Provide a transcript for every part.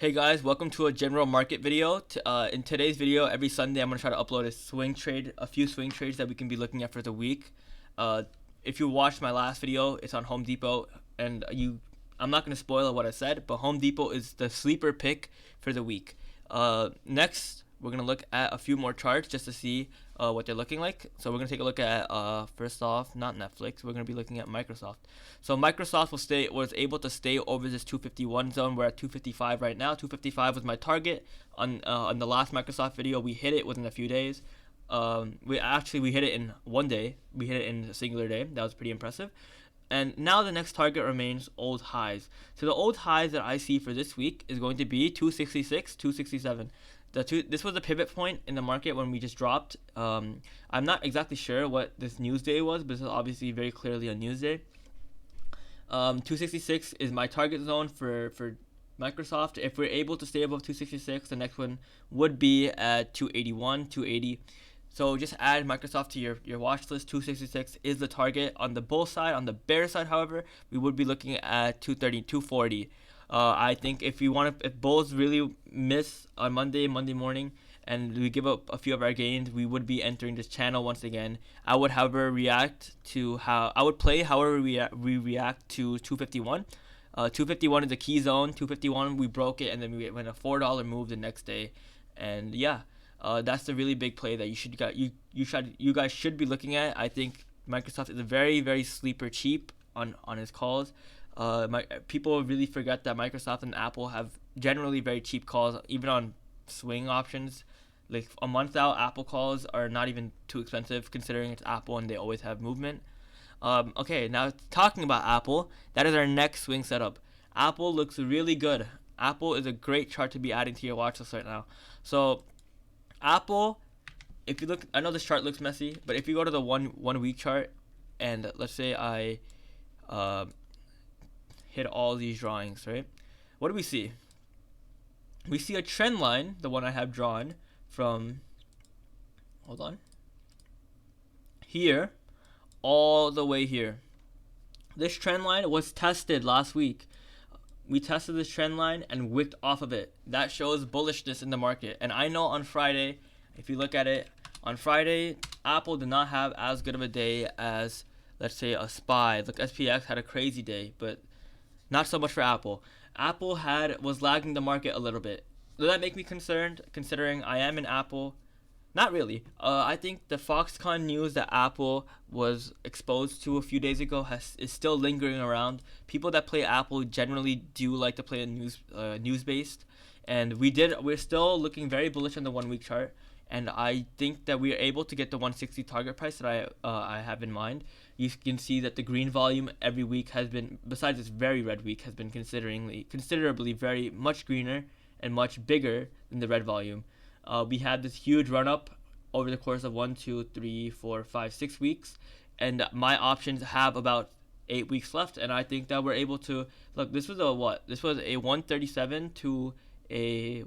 Hey guys, welcome to a general market video. In today's video, every Sunday I'm gonna try to upload a few swing trades that we can be looking at for the week. Uh, if you watched my last video, it's on Home Depot, and I'm not gonna spoil what I said, but Home Depot is the sleeper pick for the week. Next, we're gonna look at a few more charts just to see what they're looking like. So we're gonna take a look at first off, not Netflix. We're gonna be looking at Microsoft. So Microsoft was able to stay over this 251 zone. We're at 255 right now. 255 was my target on the last Microsoft video. We hit it within a few days. We hit it in one day. We hit it in a singular day. That was pretty impressive. And now the next target remains old highs. So the old highs that I see for this week is going to be 266, 267. This was a pivot point in the market when we just dropped. I'm not exactly sure what this news day was, but this is obviously very clearly a news day. 266 is my target zone for Microsoft. If we're able to stay above 266, the next one would be at 281, 280. So just add Microsoft to your watch list. 266 is the target on the bull side. On the bear side, however, we would be looking at 230, 240. I think if bulls really miss on Monday morning, and we give up a few of our gains, we would be entering this channel once again. I would, however, play however we react to 251. 251 is a key zone. 251, we broke it, and then we went a $4 move the next day, and yeah, that's the really big play that you guys should be looking at. I think Microsoft is a very, very sleeper cheap on his calls. People really forget that Microsoft and Apple have generally very cheap calls, even on swing options. Like a month out, Apple calls are not even too expensive considering it's Apple and they always have movement. Okay, now talking about Apple, that is our next swing setup. Apple looks really good. Apple is a great chart to be adding to your watch list right now. So Apple, if you look, I know this chart looks messy, but if you go to the one week chart, and let's say I hit all these drawings, right? What do we see? We see a trend line, the one I have drawn from, hold on, here all the way here. This trend line was tested last week. We tested this trend line and wicked off of it. That shows bullishness in the market. And I know on Friday, if you look at it, on Friday, Apple did not have as good of a day as, let's say, a SPY. Look, SPX had a crazy day, but not so much for Apple. Apple was lagging the market a little bit. Does that make me concerned, considering I am in Apple? Not really. I think the Foxconn news that Apple was exposed to a few days ago is still lingering around. People that play Apple generally do like to play news based, and we're still looking very bullish on the 1 week chart. And I think that we are able to get the 160 target price that I have in mind. You can see that the green volume every week has been, besides this very red week, has been considerably very much greener and much bigger than the red volume. We had this huge run up over the course of 1, 2, 3, 4, 5, 6 weeks, and my options have about 8 weeks left. And I think that we're able to look. This was a what? This was a 137 to a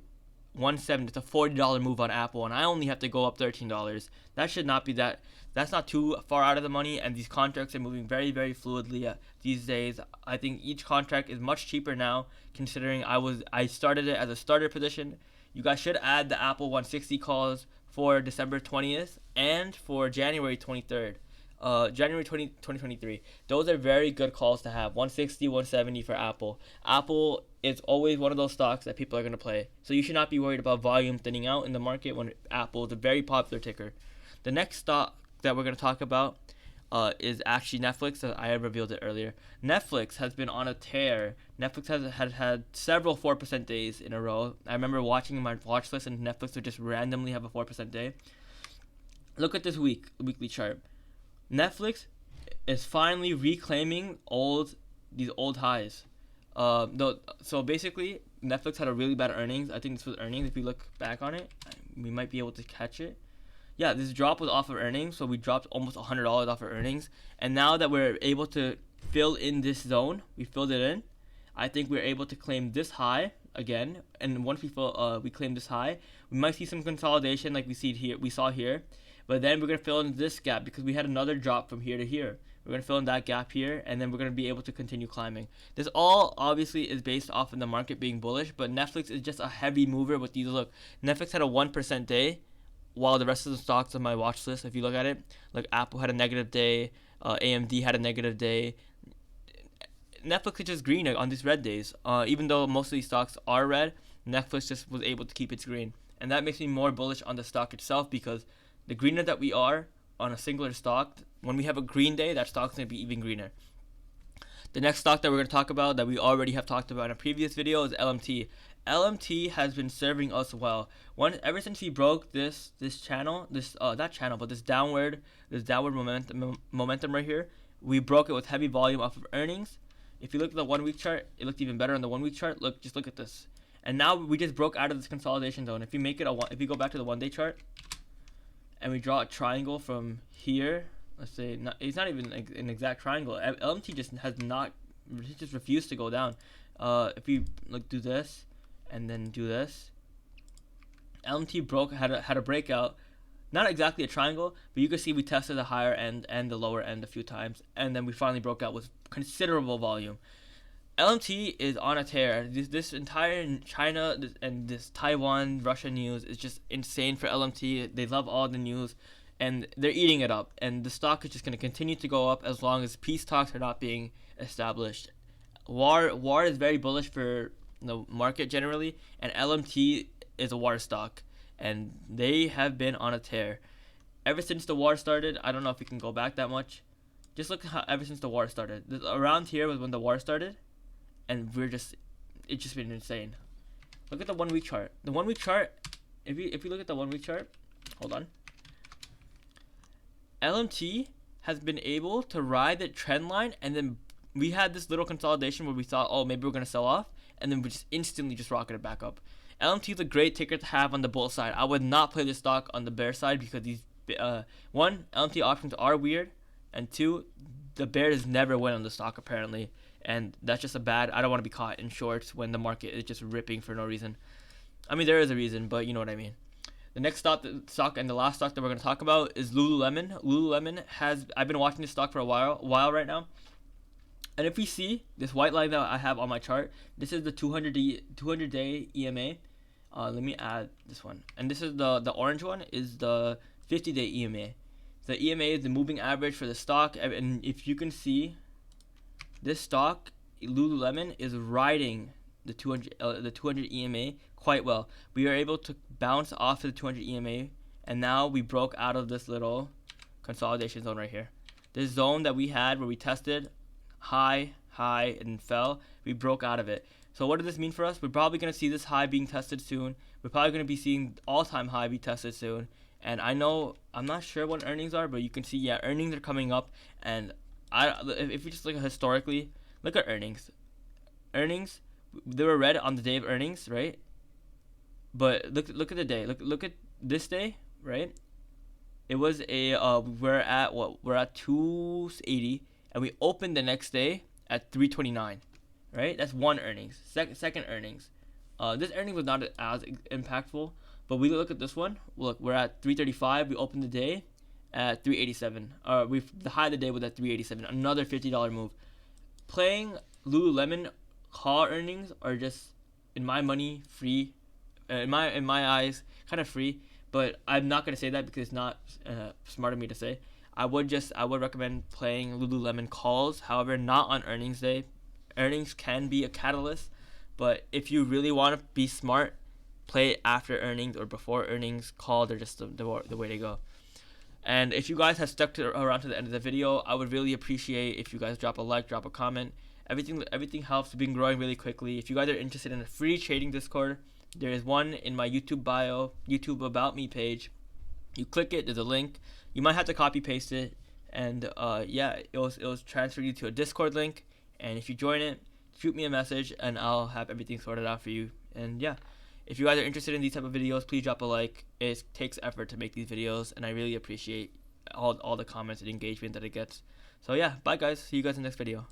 170. It's a $40 move on Apple, and I only have to go up $13. That should not be that. That's not too far out of the money, and these contracts are moving very, very fluidly these days. I think each contract is much cheaper now, considering I started it as a starter position. You guys should add the Apple 160 calls for December 20th and for January 23rd. January 2023. Those are very good calls to have. 160, 170 for Apple. Apple is always one of those stocks that people are going to play. So you should not be worried about volume thinning out in the market when Apple is a very popular ticker. The next stock that we're going to talk about is actually Netflix. I have revealed it earlier. Netflix has been on a tear. Netflix has had several 4% days in a row. I remember watching my watch list and Netflix would just randomly have a 4% day. Look at this weekly chart. Netflix is finally reclaiming these old highs. So basically, Netflix had a really bad earnings. I think this was earnings. If we look back on it, we might be able to catch it. Yeah, this drop was off of earnings, so we dropped almost $100 off of earnings. And now that we're able to fill in this zone, we filled it in. I think we're able to claim this high again. And once we claim this high, we might see some consolidation like we saw here. But then we're gonna fill in this gap because we had another drop from here to here. We're going to fill in that gap here, and then we're going to be able to continue climbing. This all obviously is based off of the market being bullish, but Netflix is just a heavy mover with these. Look, Netflix had a 1% day, while the rest of the stocks on my watch list, if you look at it, like Apple had a negative day, AMD had a negative day. Netflix is just green on these red days. Even though most of these stocks are red, Netflix just was able to keep its green. And that makes me more bullish on the stock itself, because the greener that we are on a singular stock, when we have a green day, that stock's going to be even greener. The next stock that we're going to talk about, that we already have talked about in a previous video, is LMT. LMT has been serving us well. Ever since we broke this channel, this downward momentum right here, we broke it with heavy volume off of earnings. If you look at the 1 week chart, it looked even better on the 1 week chart. Just look at this. And now we just broke out of this consolidation zone. If you make it if you go back to the 1 day chart, and we draw a triangle from here, let's say it's not even an exact triangle. LMT just refused to go down. If we do this and then do this, LMT had a breakout. Not exactly a triangle, but you can see we tested the higher end and the lower end a few times, and then we finally broke out with considerable volume. LMT is on a tear. This entire China and this Taiwan, Russia news is just insane for LMT. They love all the news, and they're eating it up. And the stock is just going to continue to go up as long as peace talks are not being established. War is very bullish for the market generally, and LMT is a war stock, and they have been on a tear ever since the war started. I don't know if we can go back that much. Just look at how ever since the war started. Around here was when the war started, and it's just been insane. Look at the 1 week chart. The 1 week chart, if you look at the 1 week chart, hold on. LMT has been able to ride the trend line, and then we had this little consolidation where we thought, oh, maybe we're gonna sell off, and then we just instantly just rocketed back up. LMT is a great ticker to have on the bull side. I would not play this stock on the bear side, because these one, LMT options are weird, and two, the bears never win on the stock apparently, and that's just I don't want to be caught in shorts when the market is just ripping for no reason. I mean, there is a reason, but you know what I mean. The next stock and the last stock that we're going to talk about is Lululemon. I've been watching this stock for a while right now. And if we see this white line that I have on my chart, this is the 200-day EMA. Let me add this one. And this is the orange one is the 50-day EMA. The EMA is the moving average for the stock. And if you can see, this stock, Lululemon, is riding the 200 EMA quite well. We are able to bounce off of the 200 EMA, and now we broke out of this little consolidation zone right here. This zone that we had where we tested high, and fell, we broke out of it. So what does this mean for us? We're probably going to see this high being tested soon. We're probably going to be seeing all-time high be tested soon. And I'm not sure what earnings are, but you can see, yeah, earnings are coming up. And if we just look historically, look at earnings. Earnings, they were red on the day of earnings, right? But look at the day. Look at this day, right? It was we're at 280, and we opened the next day at 329, right? That's one earnings. Second earnings. This earning was not as impactful, but we look at this one. Look, we're at 335. We opened the day at 387. The high of the day was at 387. Another $50 move. Playing Lululemon call earnings are just, in my money, free. In my eyes, kind of free. But I'm not gonna say that because it's not smart of me to say. I would recommend playing Lululemon calls. However, not on earnings day. Earnings can be a catalyst, but if you really want to be smart, play it after earnings or before earnings. Calls are just the way to go. And if you guys have stuck around to the end of the video, I would really appreciate if you guys drop a like, drop a comment. Everything helps. We've been growing really quickly. If you guys are interested in a free trading Discord, there is one in my YouTube bio, YouTube About Me page. You click it, there's a link. You might have to copy paste it, and it'll transfer you to a Discord link. And if you join it, shoot me a message, and I'll have everything sorted out for you. And yeah, if you guys are interested in these type of videos, please drop a like. It takes effort to make these videos, and I really appreciate all the comments and engagement that it gets. So yeah, bye guys. See you guys in the next video.